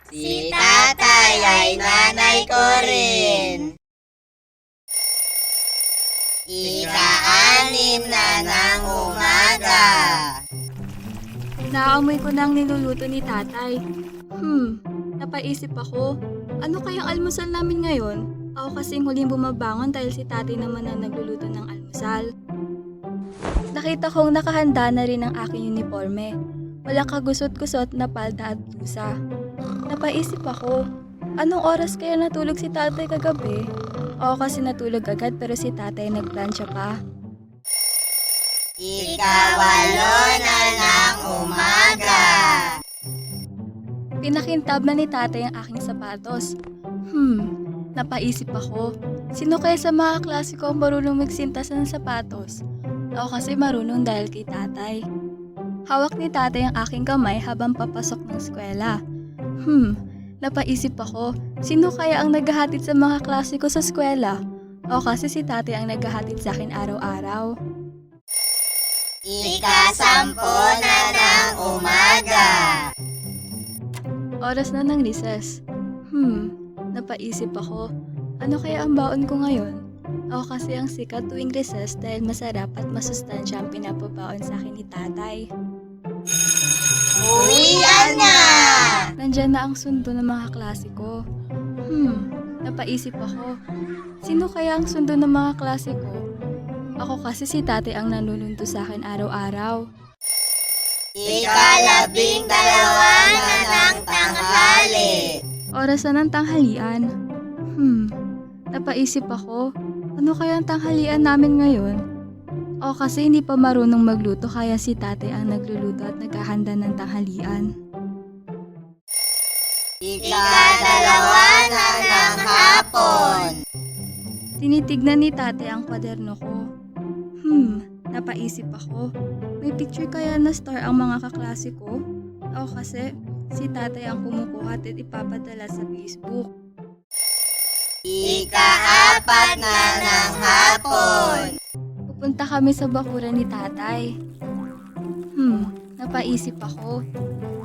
Si tatay ay nanay ko rin. Ika-anim na ng umaga. Naamoy ko na ang niluluto ni tatay. Napaisip ako, ano kayang almusal namin ngayon? Ako kasing huling bumabangon dahil si tatay naman ang nagluluto ng almusal. Nakita kong nakahanda na rin ang aking uniforme. Walang kagusot-gusot na palda at blusa. Napaisip ako, anong oras kaya natulog si tatay kagabi? Ako kasi natulog agad pero si tatay nagplansya pa. Ika-walo na ng umaga. Pinakintab na ni tatay ang aking sapatos. Napaisip ako, sino kaya sa mga klase ko ang marunong magsintas ng sapatos? Ako kasi marunong dahil kay tatay. Hawak ni tatay ang aking kamay habang papasok ng eskwela. Napaisip ako, sino kaya ang naghahatid sa mga klase ko sa eskwela? Ako kasi si tatay ang naghahatid sa akin araw-araw. Ika-sampu na ng umaga. Oras na ng recess. Napaisip ako, ano kaya ang baon ko ngayon? Ako kasi ang sikat tuwing recess dahil masarap at masustansya ang pinapabaon sa akin ni tatay. Uwian na! Nandyan na ang sundo ng mga klase ko. Napaisip ako, sino kaya ang sundo ng mga klase ko? Ako kasi si tatay ang nanununto sa akin araw-araw. Ika-12 na ng tanghali. Oras na ng tanghalian. Napaisip ako, ano kaya ang tanghalian namin ngayon? Ako kasi hindi pa marunong magluto kaya si tatay ang nagluluto at naghahanda ng tanghalian. Ika-2 na ng hapon. Tinitignan ni tatay ang kwaderno ko. Napaisip ako, may picture kaya na star ang mga kaklase ko? Ako kasi, si tatay ang kumukuha at ipapadala sa Facebook. Ika-4 na ng hapon. Pupunta kami sa bakuran ni tatay. Napaisip ako,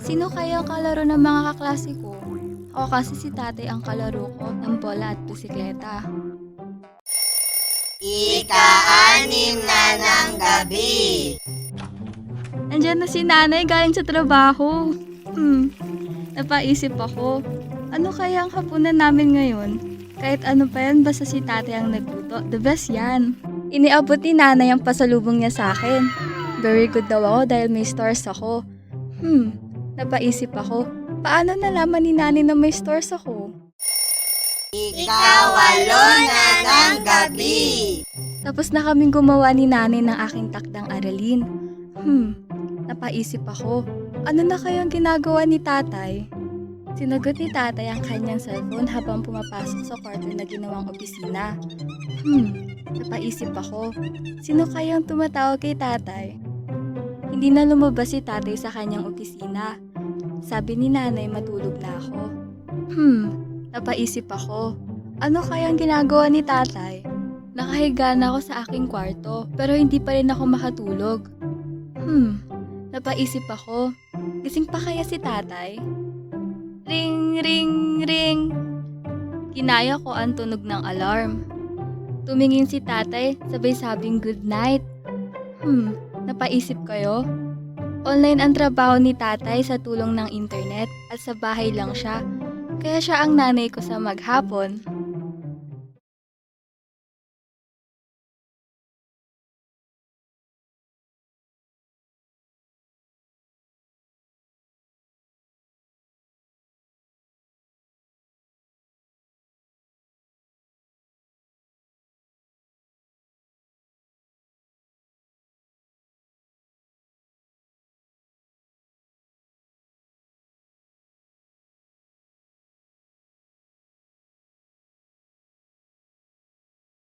sino kaya ang kalaro ng mga kaklase ko? Ako kasi si tatay ang kalaro ko ng bola at bisikleta. Ika-6 na ng gabi. Andiyan na si nanay galing sa trabaho. Napaisip ako, ano kaya ang hapunan namin ngayon? Kahit ano pa yan, basta si tatay ang nagluto. The best yan. Iniabot ni nanay ang pasalubong niya sa akin. Very good daw ako dahil may stars ako. Napaisip ako, paano nalaman ni nanay na may stars ako? Ika-8 na ng gabi. Tapos na kaming gumawa ni nanay ng aking takdang aralin. Napaisip ako, ano na kayang ginagawa ni tatay? Sinagot ni tatay ang kanyang cellphone habang pumapasok sa kwarto na ginawang opisina. Napaisip ako, sino kayang tumatawag kay tatay? Hindi na lumabas si tatay sa kanyang opisina. Sabi ni nanay matulog na ako. Napaisip ako, ano kayang ginagawa ni tatay? Nakahiga na ako sa aking kwarto pero hindi pa rin ako makatulog. Napaisip ako, gising pa kaya si tatay? Ring, ring, ring. Kinaya ko ang tunog ng alarm. Tumingin si tatay, sabay sabing good night. Napaisip kayo? Online ang trabaho ni tatay sa tulong ng internet at sa bahay lang siya. Kaya siya ang nanay ko sa maghapon.